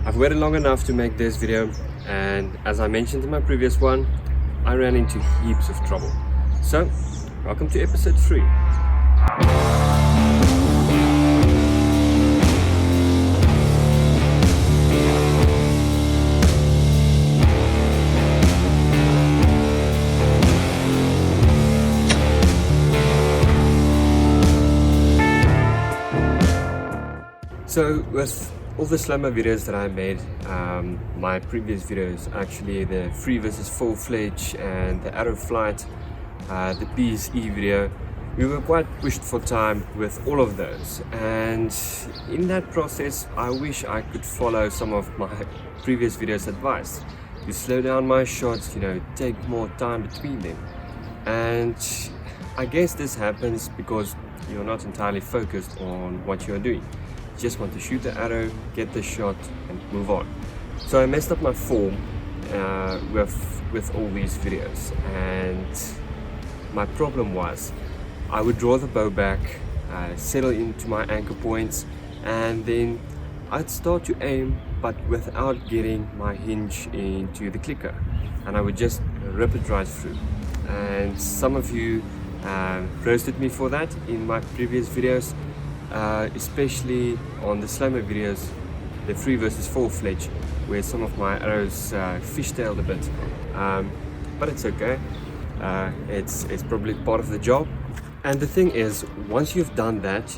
I've waited long enough to make this video, and as I mentioned in my previous one, I ran into heaps of trouble. So, welcome to episode 3. So with all the slammer videos that I made, my previous videos, actually the free versus full-fledged and the arrow flight, the PSE video, we were quite pushed for time with all of those, and in that process I wish I could follow some of my previous videos advice to slow down my shots, take more time between them. And I guess this happens because you're not entirely focused on what you're doing. You just want to shoot the arrow, get the shot and move on. So I messed up my form with all these videos, and my problem was I would draw the bow back, settle into my anchor points, and then I'd start to aim but without getting my hinge into the clicker, and I would just rip it right through. And some of you roasted me for that in my previous videos, especially on the slammer videos, the free versus full-fledged, where some of my arrows fishtailed a bit, but it's okay. It's probably part of the job. And the thing is, once you've done that,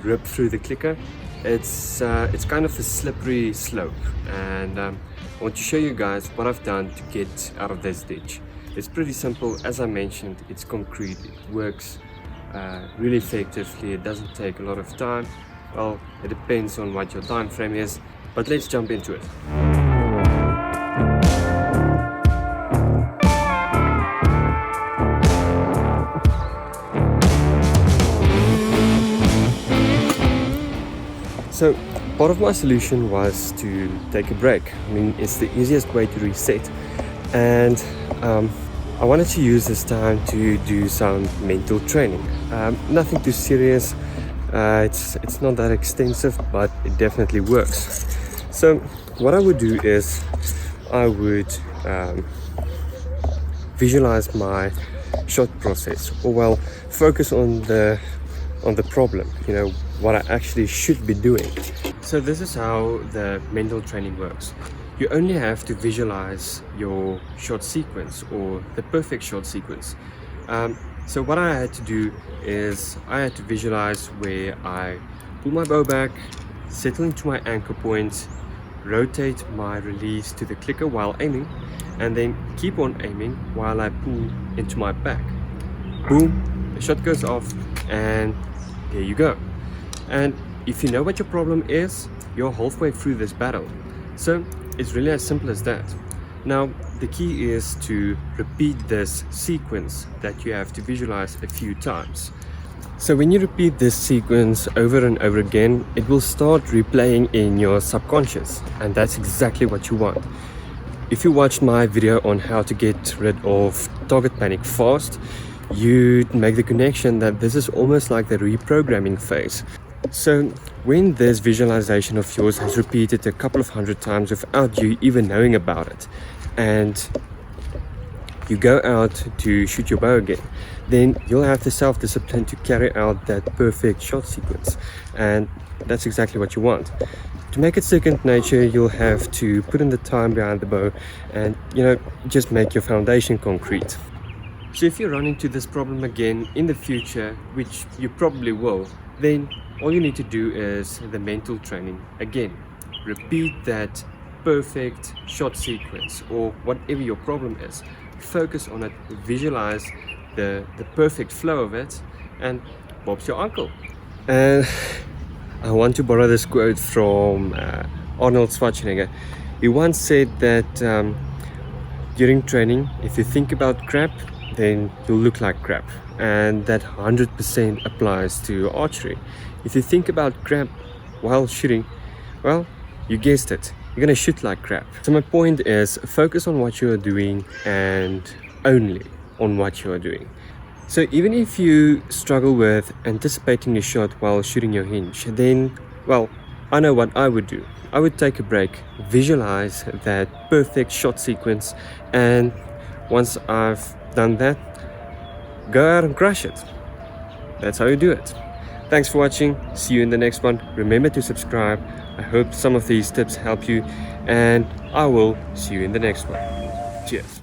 rip through the clicker, it's kind of a slippery slope, and I want to show you guys what I've done to get out of this ditch. It's pretty simple. As I mentioned, it's concrete, it works really effectively, it doesn't take a lot of time. Well, it depends on what your time frame is, but let's jump into it. So part of my solution was to take a break. I mean, it's the easiest way to reset, and I wanted to use this time to do some mental training. Nothing too serious, it's not that extensive, but it definitely works. So what I would do is I would visualize my shot process, or well, focus on the problem, what I actually should be doing. So this is how the mental training works. You only have to visualize your shot sequence, or the perfect shot sequence. So what I had to do is I had to visualize where I pull my bow back, settle into my anchor point, rotate my release to the clicker while aiming, and then keep on aiming while I pull into my back. Boom, the shot goes off, and there you go. And if you know what your problem is, you're halfway through this battle. So it's really as simple as that. Now the key is to repeat this sequence that you have to visualize a few times. So when you repeat this sequence over and over again, it will start replaying in your subconscious, and that's exactly what you want. If you watched my video on how to get rid of target panic fast, you'd make the connection that this is almost like the reprogramming phase. So when this visualization of yours has repeated a couple of hundred times without you even knowing about it, and you go out to shoot your bow again, then you'll have the self-discipline to carry out that perfect shot sequence, and that's exactly what you want. To make it second nature, you'll have to put in the time behind the bow and just make your foundation concrete. So if you run into this problem again in the future, which you probably will, then all you need to do is the mental training again. Repeat that perfect shot sequence, or whatever your problem is. Focus on it, visualize the perfect flow of it, and Bob's your uncle. And I want to borrow this quote from Arnold Schwarzenegger. He once said that during training, if you think about crap, then you'll look like crap. And that 100% applies to archery. If you think about crap while shooting, well, you guessed it, you're gonna shoot like crap. So my point is, focus on what you're doing and only on what you're doing. So even if you struggle with anticipating your shot while shooting your hinge, then, well, I know what I would do. I would take a break, visualize that perfect shot sequence, and once I've done that, go out and crush it. That's how you do it. Thanks for watching. See you in the next one. Remember to subscribe. I hope some of these tips help you, and I will see you in the next one. Cheers.